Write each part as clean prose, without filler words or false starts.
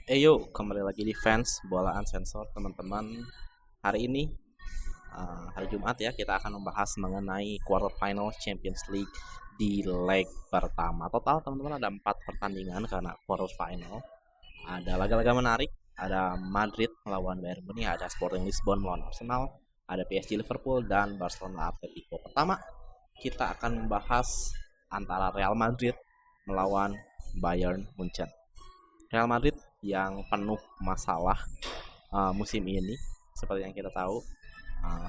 Yo, kembali lagi di fans bola unsensor teman-teman. Hari ini hari Jumat ya, kita akan membahas mengenai quarter final Champions League di leg pertama. Total teman-teman ada 4 pertandingan karena quarter final. Ada laga-laga menarik, ada Madrid melawan Bayern Munich, ada Sporting Lisbon melawan Arsenal, ada PSG Liverpool dan Barcelona Atletico. Pertama, kita akan membahas antara Real Madrid melawan Bayern Munchen. Real Madrid yang penuh masalah musim ini, seperti yang kita tahu,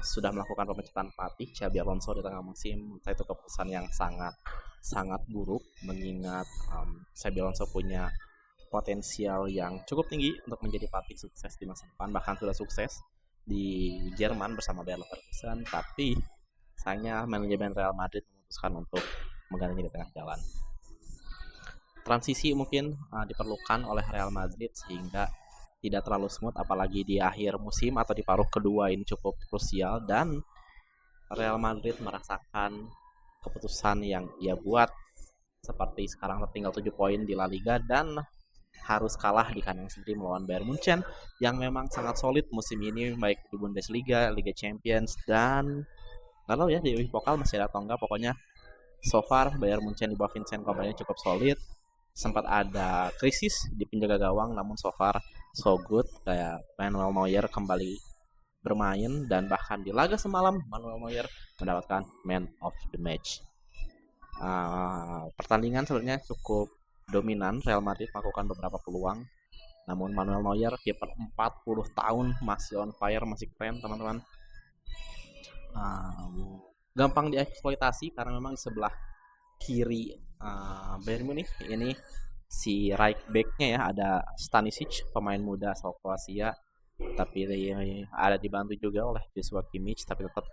sudah melakukan pemecatan pelatih Xabi Alonso di tengah musim. Itu keputusan yang sangat sangat buruk, mengingat Xabi Alonso punya potensial yang cukup tinggi untuk menjadi pelatih sukses di masa depan, bahkan sudah sukses di Jerman bersama Bayer Leverkusen, tapi sayangnya manajemen Real Madrid memutuskan untuk menggantinya di tengah jalan. Transisi mungkin diperlukan oleh Real Madrid sehingga tidak terlalu smooth, apalagi di akhir musim atau di paruh kedua ini cukup krusial, dan Real Madrid merasakan keputusan yang ia buat seperti sekarang tertinggal 7 poin di La Liga dan harus kalah di kandang sendiri melawan Bayern Munchen yang memang sangat solid musim ini, baik di Bundesliga, Liga Champions, dan nggak tahu ya di pokal masih ada atau enggak. Pokoknya so far Bayern Munchen di bawah Vincent Kompany cukup solid. Sempat ada krisis di penjaga gawang, namun so far so good. Kayak Manuel Neuer kembali bermain, dan bahkan di laga semalam Manuel Neuer mendapatkan man of the match. Pertandingan sebenarnya cukup dominan, Real Madrid melakukan beberapa peluang, namun Manuel Neuer, kiper 40 tahun, masih on fire, masih keren teman-teman. Gampang dieksploitasi karena memang di sebelah kiri Bayern Munich ini si right backnya ya ada Stanisic, pemain muda asal Kroasia, tapi ada dibantu juga oleh Joshua Kimmich, tapi tetap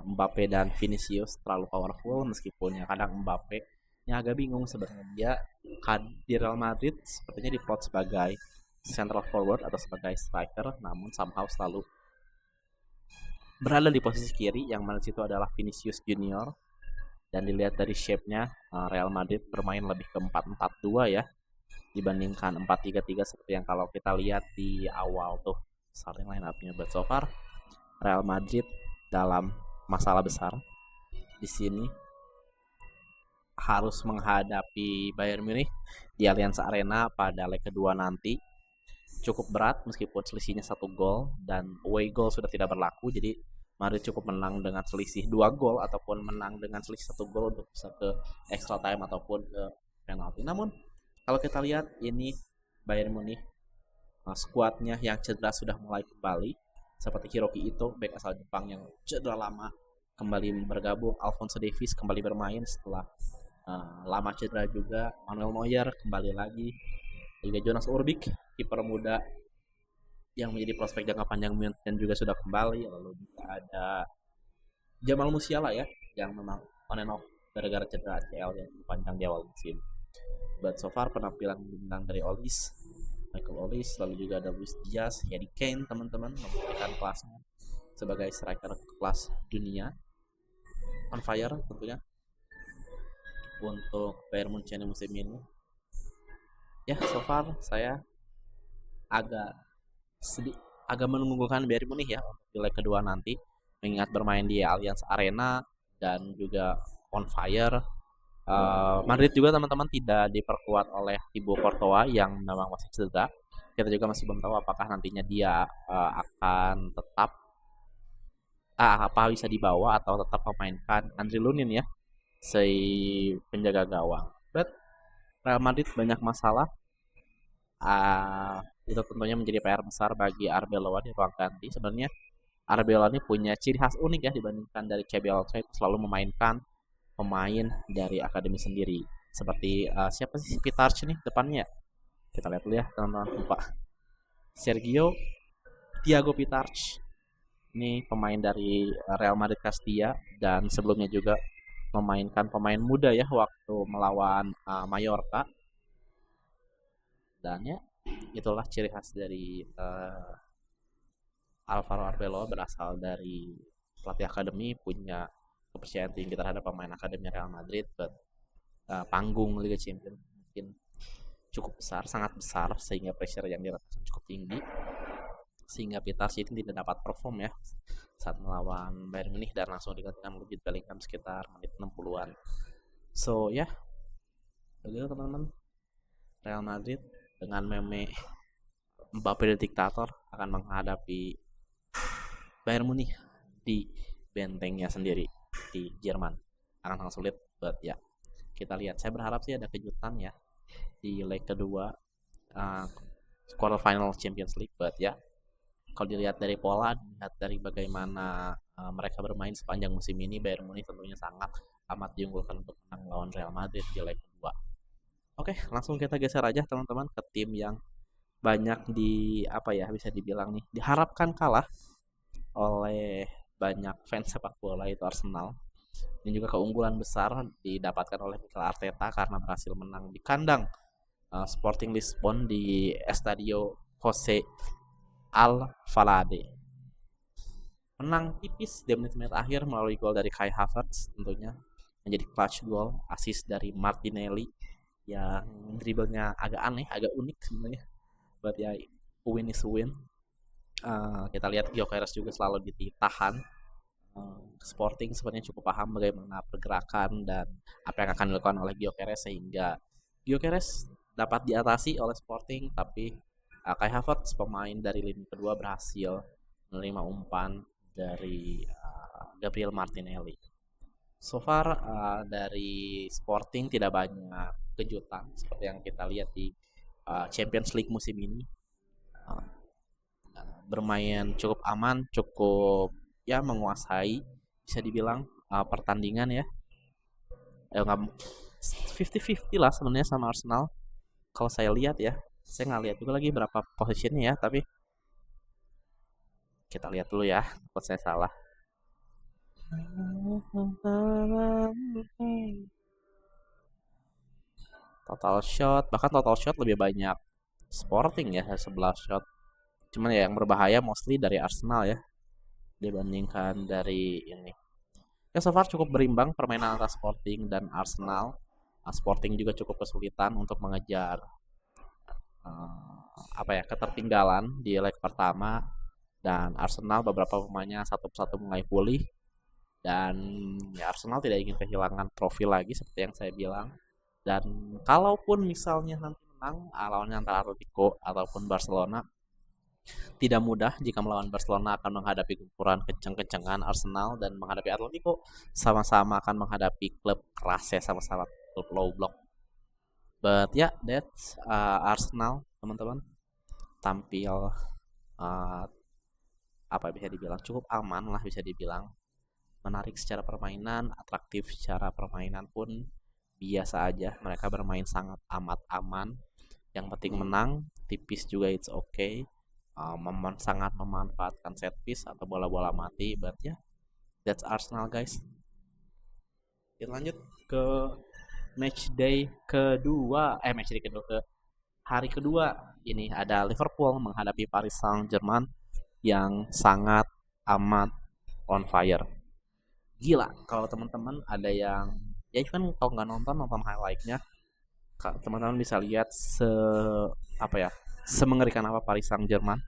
Mbappe dan Vinicius terlalu powerful, meskipun ya kadang Mbappe yang agak bingung sebenarnya dia di Real Madrid sepertinya diplot sebagai central forward atau sebagai striker, namun somehow selalu berada di posisi kiri, yang mana situ adalah Vinicius Junior. Dan dilihat dari shape-nya, Real Madrid bermain lebih ke 4-4-2 ya, dibandingkan 4-3-3 seperti yang kalau kita lihat di awal tuh starting line up-nya. But so far Real Madrid dalam masalah besar di sini, harus menghadapi Bayern Munich di Allianz Arena pada leg kedua nanti. Cukup berat meskipun selisihnya 1 gol dan away goal sudah tidak berlaku, jadi Madrid cukup menang dengan selisih 2 gol ataupun menang dengan selisih 1 gol untuk bisa ke extra time ataupun ke penalti. Namun kalau kita lihat ini Bayern Munich, skuadnya yang cedera sudah mulai kembali, seperti Hiroki Ito, bek asal Jepang yang cedera lama, kembali bergabung. Alphonso Davies kembali bermain setelah lama cedera juga. Manuel Neuer kembali lagi. Juga Jonas Urbik, kiper muda yang menjadi prospek jangka panjang dan juga sudah kembali. Lalu juga ada Jamal Musiala ya, yang memang on and off gara-gara cedera ACL yang panjang di awal musim. But so far penampilan bintang dari Michael Olise, lalu juga ada Luis Diaz, Harry Kane teman-teman, membuktikan kelasnya sebagai striker kelas dunia, on fire tentunya untuk Bayern Munchen musim ini. Ya, so far saya agak agak menunggukan Bayern Munich ya untuk di leg kedua nanti, mengingat bermain di Allianz Arena dan juga on fire. Madrid juga teman-teman tidak diperkuat oleh Thibaut Courtois yang memang masih cedera. Kita juga masih belum tahu apakah nantinya dia akan tetap apa bisa dibawa atau tetap memainkan Andriy Lunin ya, si penjaga gawang. But Real Madrid banyak masalah. Itu tentunya menjadi PR besar bagi Arbeloa di ruang ganti. Sebenarnya Arbeloa ini punya ciri khas unik ya dibandingkan dari Xabi Alonso, itu selalu memainkan pemain dari akademi sendiri. Seperti siapa sih Pitarch nih depannya? Kita lihat dulu ya teman-teman. Lupa. Sergio Thiago Pitarch. Ini pemain dari Real Madrid Castilla, dan sebelumnya juga memainkan pemain muda ya waktu melawan Mallorca. Dan ya, itulah ciri khas dari Alvaro Arbeloa, berasal dari pelatih akademi, punya kepercayaan tinggi terhadap pemain akademi Real Madrid. But panggung Liga Champions mungkin cukup besar, sangat besar, sehingga pressure yang dirasakan cukup tinggi, sehingga Peter Shilton tidak dapat perform ya saat melawan Bayern Munich dan langsung digantikan oleh Jude Bellingham sekitar menit 60-an. So ya, begitu teman-teman. Real Madrid dengan meme Mbappe the Diktator akan menghadapi Bayern Munich di bentengnya sendiri di Jerman. Akan sangat sulit, but ya kita lihat. Saya berharap sih ada kejutan ya di leg kedua quarter final Champions League, but ya kalau dilihat dari pola, dilihat dari bagaimana mereka bermain sepanjang musim ini, Bayern Munich tentunya sangat amat diunggulkan untuk menang lawan Real Madrid di leg kedua. Oke, langsung kita geser aja teman-teman ke tim yang banyak bisa dibilang nih diharapkan kalah oleh banyak fans sepak bola, itu Arsenal. Dan juga keunggulan besar didapatkan oleh Mikel Arteta karena berhasil menang di kandang Sporting Lisbon di Estadio José Alvalade. Menang tipis di menit-menit akhir melalui gol dari Kai Havertz, tentunya menjadi clutch goal, assist dari Martinelli yang dribblenya agak aneh, agak unik sebenarnya. But ya, win is win. Kita lihat Gyökeres juga selalu ditahan. Sporting sebenarnya cukup paham bagaimana pergerakan dan apa yang akan dilakukan oleh Gyökeres, sehingga Gyökeres dapat diatasi oleh Sporting, tapi Kai Havertz, pemain dari lini kedua, berhasil menerima umpan dari Gabriel Martinelli. So far dari Sporting tidak banyak kejutan seperti yang kita lihat di Champions League musim ini. Bermain cukup aman, cukup ya menguasai bisa dibilang pertandingan ya. 50-50 lah sebenarnya sama Arsenal. Kalau saya lihat ya, saya nggak lihat juga lagi berapa posisinya ya, tapi kita lihat dulu ya, takut saya salah. Total shot lebih banyak Sporting ya, 11 shot. Cuman ya yang berbahaya mostly dari Arsenal ya dibandingkan dari ini. Ya so far cukup berimbang permainan antara Sporting dan Arsenal. Sporting juga cukup kesulitan untuk mengejar ketertinggalan di leg pertama, dan Arsenal beberapa pemainnya satu persatu mulai pulih, dan ya Arsenal tidak ingin kehilangan trofi lagi seperti yang saya bilang. Dan kalaupun misalnya nanti menang lawannya antara Atletico ataupun Barcelona, tidak mudah jika melawan Barcelona akan menghadapi gempuran kencang-kencangan Arsenal, dan menghadapi Atletico sama-sama akan menghadapi klub keras ya, sama-sama klub low block. But ya, that's Arsenal teman-teman, tampil bisa dibilang cukup aman lah, bisa dibilang menarik secara permainan, atraktif secara permainan pun biasa aja. Mereka bermain sangat amat aman, yang penting menang, tipis juga it's okay. Sangat memanfaatkan set piece atau bola-bola mati, but ya, that's Arsenal guys. Kita lanjut ke matchday kedua, ke hari kedua. Ini ada Liverpool menghadapi Paris Saint-Germain yang sangat amat on fire. Gila, kalau teman-teman ada yang ya even kalau nggak nonton highlightnya, teman-teman bisa lihat semengerikan apa Paris Saint-Germain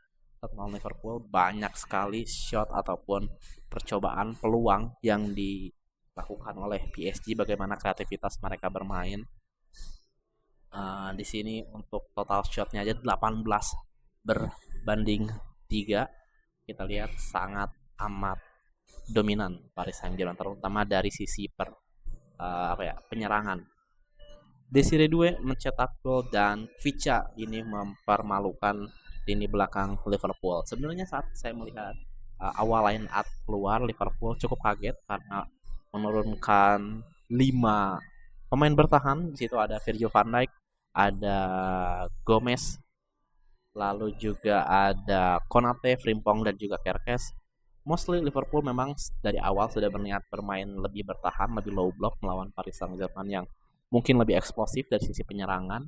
melawan Liverpool. Banyak sekali shot ataupun percobaan peluang yang dilakukan oleh PSG, bagaimana kreativitas mereka bermain. Di sini untuk total shotnya aja 18 berbanding 3. Kita lihat sangat amat dominan Paris Saint-Germain, terutama dari sisi penyerangan. Desire Doué mencetak gol dan Vicha ini mempermalukan lini belakang Liverpool. Sebenarnya saat saya melihat awal line up keluar, Liverpool cukup kaget karena menurunkan 5 pemain bertahan. Di situ ada Virgil van Dijk, ada Gomez, lalu juga ada Konate, Frimpong, dan juga Kerkez. Mostly Liverpool memang dari awal sudah berniat bermain lebih bertahan, lebih low block melawan Paris Saint-Germain yang mungkin lebih eksplosif dari sisi penyerangan.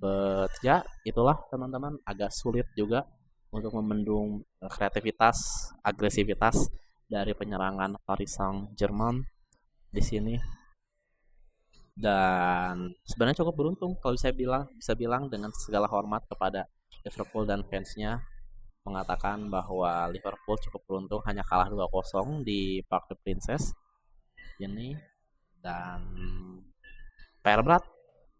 But ya itulah teman-teman, agak sulit juga untuk membendung kreativitas, agresivitas dari penyerangan Paris Saint-Germain di sini. dan sebenarnya cukup beruntung kalau saya bisa bilang dengan segala hormat kepada Liverpool dan fansnya, mengatakan bahwa Liverpool cukup beruntung hanya kalah 2-0 di Park the Princess ini, dan PR berat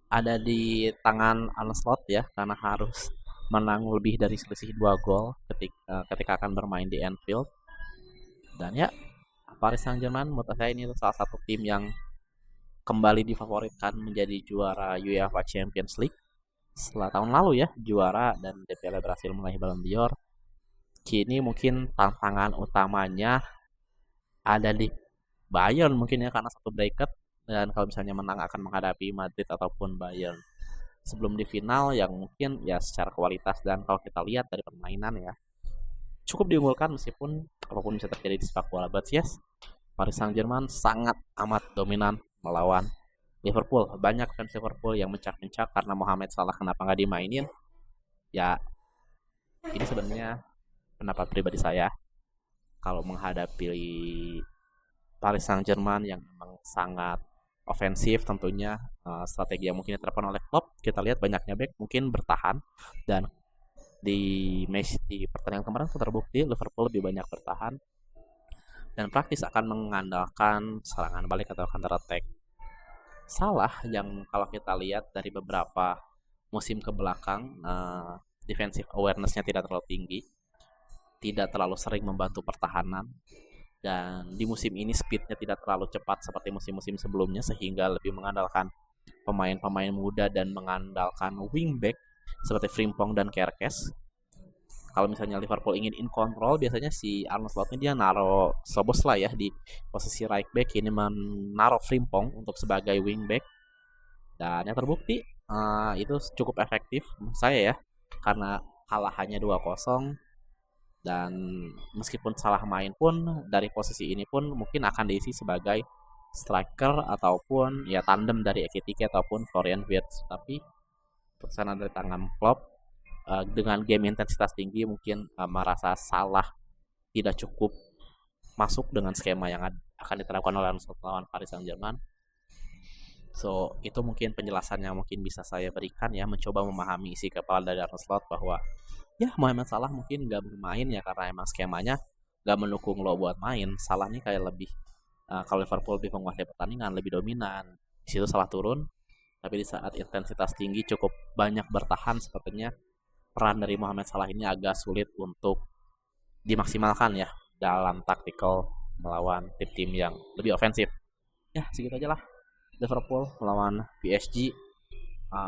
ada di tangan Arne Slot ya, karena harus menang lebih dari selisih 2 gol ketika akan bermain di Anfield. Dan ya, Paris Saint-Germain menurut saya ini salah satu tim yang kembali difavoritkan menjadi juara UEFA Champions League setelah tahun lalu ya juara dan DPL berhasil meraih Ballon d'Or. Kini mungkin tantangan utamanya ada di Bayern mungkin ya, karena satu bracket, dan kalau misalnya menang akan menghadapi Madrid ataupun Bayern sebelum di final yang mungkin ya secara kualitas dan kalau kita lihat dari permainan ya cukup diunggulkan meskipun apapun bisa terjadi di sepak bola. But yes, Paris Saint-Germain sangat amat dominan melawan Liverpool. Banyak fans Liverpool yang mencak-mencak karena Mohamed Salah kenapa nggak dimainin. Ya, ini sebenarnya pendapat pribadi saya. Kalau menghadapi Paris Saint-Germain yang memang sangat ofensif tentunya, strategi yang mungkin diterapkan oleh Klopp, kita lihat banyaknya back mungkin bertahan, dan di pertandingan kemarin terbukti Liverpool lebih banyak bertahan dan praktis akan mengandalkan serangan balik atau counter attack. Salah yang kalau kita lihat dari beberapa musim ke belakang, defensive awareness-nya tidak terlalu tinggi, tidak terlalu sering membantu pertahanan, dan di musim ini speednya tidak terlalu cepat seperti musim-musim sebelumnya sehingga lebih mengandalkan pemain-pemain muda dan mengandalkan wingback seperti Frimpong dan Kerkes. Kalau misalnya Liverpool ingin in control, biasanya si Arne Slot ini dia naruh Szoboszlai ya di posisi right back, ini menaruh Frimpong untuk sebagai wingback, dan yang terbukti itu cukup efektif menurut saya ya, karena kalah hanya 2-0, dan meskipun salah main pun dari posisi ini pun mungkin akan diisi sebagai striker ataupun ya tandem dari Ekitike ataupun Florian Wirtz. Tapi keputusan dari tangan Klopp dengan game intensitas tinggi mungkin merasa Salah tidak cukup masuk dengan skema yang akan diterapkan oleh lawan Paris Saint-Germain. So itu mungkin penjelasan yang mungkin bisa saya berikan ya, mencoba memahami isi kepala dari Arne Slot bahwa ya Mohamed Salah mungkin nggak bermain ya karena emang skemanya nggak mendukung lo buat main. Salah nih kayak lebih kalau Liverpool lebih menguasai pertandingan, lebih dominan, di situ Salah turun, tapi di saat intensitas tinggi cukup banyak bertahan, sepertinya peran dari Mohamed Salah ini agak sulit untuk dimaksimalkan ya dalam taktikal melawan tim-tim yang lebih ofensif. Ya segitu aja lah. Liverpool melawan PSG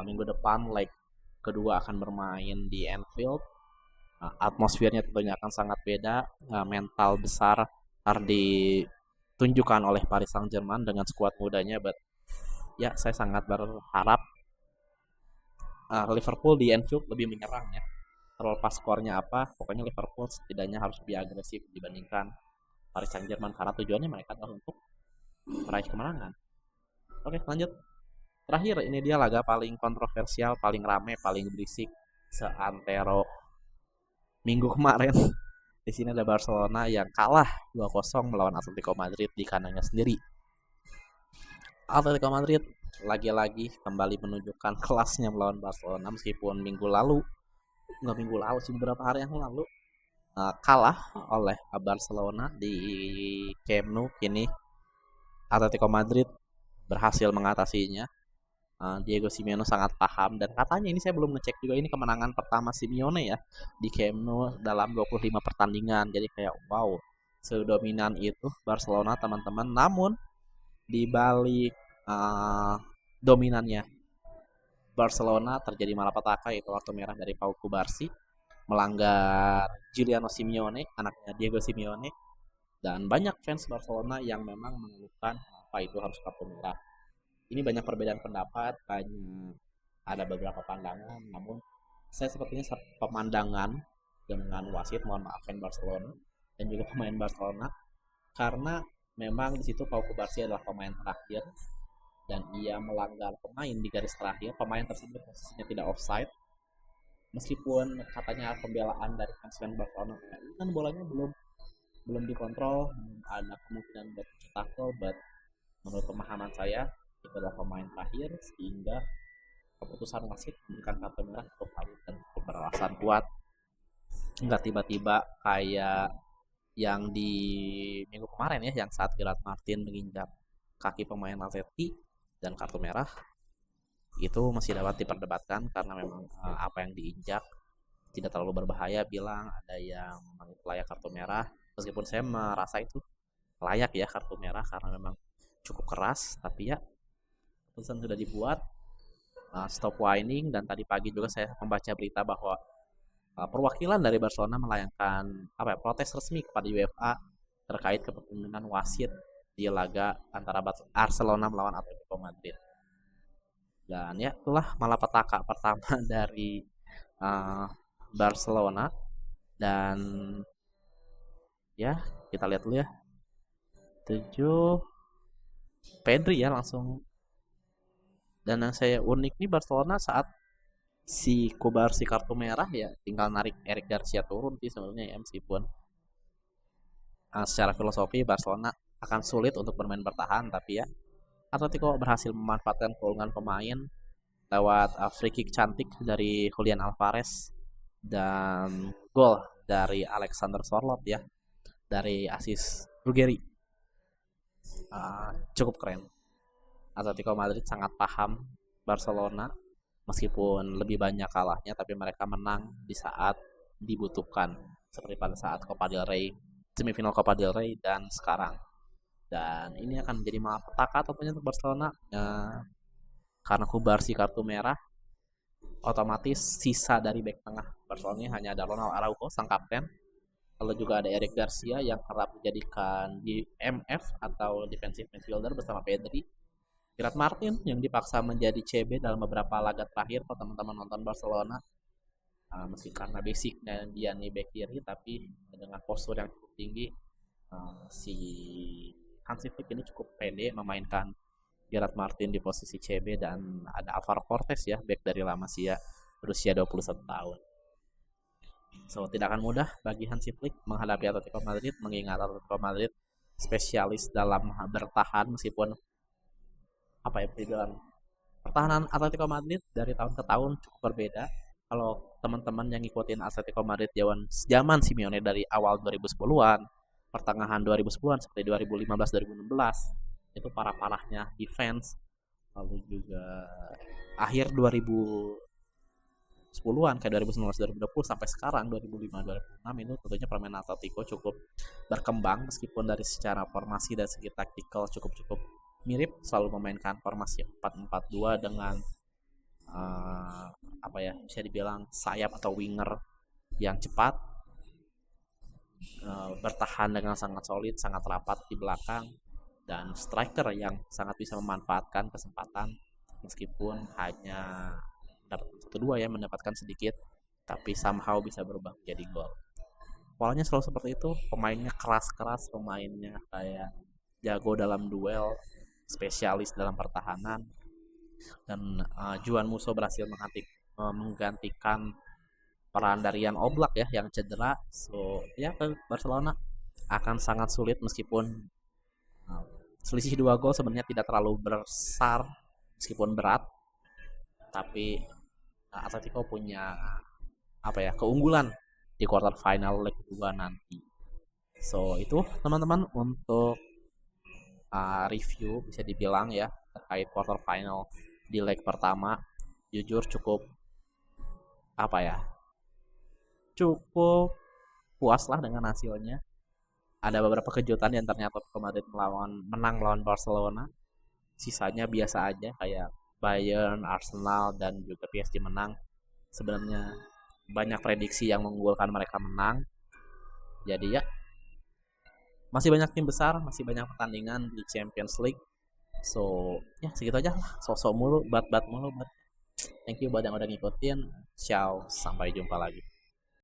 minggu depan leg kedua akan bermain di Anfield. Atmosfernya tentunya akan sangat beda, mental besar harus ditunjukkan oleh Paris Saint-Germain dengan skuad mudanya, but ya saya sangat berharap Liverpool di Anfield lebih menyerang ya. Terlepas skornya apa, pokoknya Liverpool setidaknya harus lebih agresif dibandingkan Paris Saint-Germain karena tujuannya mereka adalah untuk meraih kemenangan. Oke, lanjut. Terakhir, ini dia laga paling kontroversial, paling rame, paling berisik seantero minggu kemarin. Di sini ada Barcelona yang kalah 2-0 melawan Atletico Madrid di kandangnya sendiri. Atletico Madrid lagi-lagi kembali menunjukkan kelasnya melawan Barcelona meskipun beberapa hari yang lalu kalah oleh Barcelona di Camp Nou. Kini Atletico Madrid berhasil mengatasinya. Diego Simeone sangat paham, dan katanya ini saya belum ngecek juga, ini kemenangan pertama Simeone ya di Camp Nou dalam 25 pertandingan. Jadi kayak wow, sedominan itu Barcelona teman-teman. Namun di balik dominannya Barcelona terjadi malapetaka, yaitu kartu merah dari Pau Cubarsí melanggar Giuliano Simeone, anaknya Diego Simeone, dan banyak fans Barcelona yang memang mengeluhkan apa itu harus kartu merah. Ini banyak perbedaan pendapat, ada beberapa pandangan, namun saya sepertinya pemandangan dengan wasit, mohon maaf fans Barcelona dan juga pemain Barcelona, karena memang di situ Pau Cubarsí adalah pemain terakhir dan ia melanggar pemain di garis terakhir. Pemain tersebut posisinya tidak offside, meskipun katanya pembelaan dari fans Barcelona kan bolanya belum dikontrol, ada kemungkinan buat tackle, but menurut pemahaman saya itu adalah pemain terakhir, sehingga keputusan wasit memberikan kartu merah cukup valid dan cukup beralasan kuat. Nggak tiba-tiba kayak yang di minggu kemarin ya, yang saat Gerard Martin menginjak kaki pemain Atleti dan kartu merah, itu masih dapat diperdebatkan karena memang apa yang diinjak tidak terlalu berbahaya. Bilang ada yang memang layak kartu merah, meskipun saya merasa itu layak ya kartu merah karena memang cukup keras. Tapi ya, keputusan sudah dibuat, stop whining. Dan tadi pagi juga saya membaca berita bahwa perwakilan dari Barcelona melayangkan protes resmi kepada UEFA terkait kepemimpinan wasit di laga antara Barcelona melawan Atletico Madrid. Dan ya, itulah malapetaka pertama dari Barcelona. Dan ya, kita lihat dulu ya. 7 Pedri ya langsung. Dan yang saya unik nih, Barcelona saat si Kubarsi kartu merah ya tinggal narik Eric Garcia turun sih sebenarnya ya, meskipun secara filosofi Barcelona akan sulit untuk bermain bertahan, tapi ya Atletico berhasil memanfaatkan keunggulan pemain lewat free kick cantik dari Julian Alvarez dan gol dari Alexander Sorloth ya, dari asis Ruggeri. Cukup keren. Atletico Madrid sangat paham Barcelona, meskipun lebih banyak kalahnya, tapi mereka menang di saat dibutuhkan, seperti pada saat Copa del Rey, semifinal Copa del Rey, dan sekarang. Dan ini akan menjadi malapetaka tentunya untuk Barcelona, karena Kubarsi kartu merah, otomatis sisa dari bek tengah Barcelona hanya ada Ronald Araujo sang kapten, lalu juga ada Eric Garcia yang kerap dijadikan di MF atau defensive midfielder bersama Pedri, Gerard Martin yang dipaksa menjadi CB dalam beberapa laga terakhir. Kalau teman-teman nonton Barcelona, meski karena basicnya dia nih back kiri, tapi dengan postur yang cukup tinggi, si Hansi Flick ini cukup pede memainkan Gerard Martin di posisi CB. Dan ada Alvaro Cortés ya, back dari La Masia, berusia 21 tahun. So, tidak akan mudah bagi Hansi Flick menghadapi Atletico Madrid, mengingat Atletico Madrid spesialis dalam bertahan, meskipun pertahanan Atletico Madrid dari tahun ke tahun cukup berbeda. Kalau teman-teman yang ngikutin Atletico Madrid zaman Simeone dari awal 2010-an, pertengahan 2010-an seperti 2015-2016, itu parah-parahnya defense. Lalu juga akhir 2010-an kayak 2019-2020 sampai sekarang 2005-2006, itu tentunya permainan Atletico cukup berkembang, meskipun dari secara formasi dan segi taktikal cukup mirip, selalu memainkan formasi 4-4-2 dengan bisa dibilang sayap atau winger yang cepat, bertahan dengan sangat solid, sangat rapat di belakang, dan striker yang sangat bisa memanfaatkan kesempatan, meskipun hanya dapat 1-2 ya, mendapatkan sedikit, tapi somehow bisa berubah menjadi gol. Polanya selalu seperti itu, pemainnya keras-keras, pemainnya kayak jago dalam duel, spesialis dalam pertahanan. Dan Juan Musso berhasil menggantikan peran dari Jan Oblak ya yang cedera. So ya, Barcelona akan sangat sulit, meskipun selisih 2 gol sebenarnya tidak terlalu besar meskipun berat, tapi Atletico punya keunggulan di quarter final leg 2 nanti. So itu teman-teman untuk review bisa dibilang ya terkait quarter final di leg pertama. Jujur cukup cukup puas lah dengan hasilnya. Ada beberapa kejutan yang ternyata Atletico Madrid menang melawan Barcelona. Sisanya biasa aja kayak Bayern, Arsenal, dan juga PSG menang. Sebenarnya banyak prediksi yang mengunggulkan mereka menang. Jadi ya, masih banyak tim besar, masih banyak pertandingan di Champions League. So ya segitu aja lah, sosok mulu, bat mulu. Thank you buat yang udah ngikutin. Ciao, sampai jumpa lagi.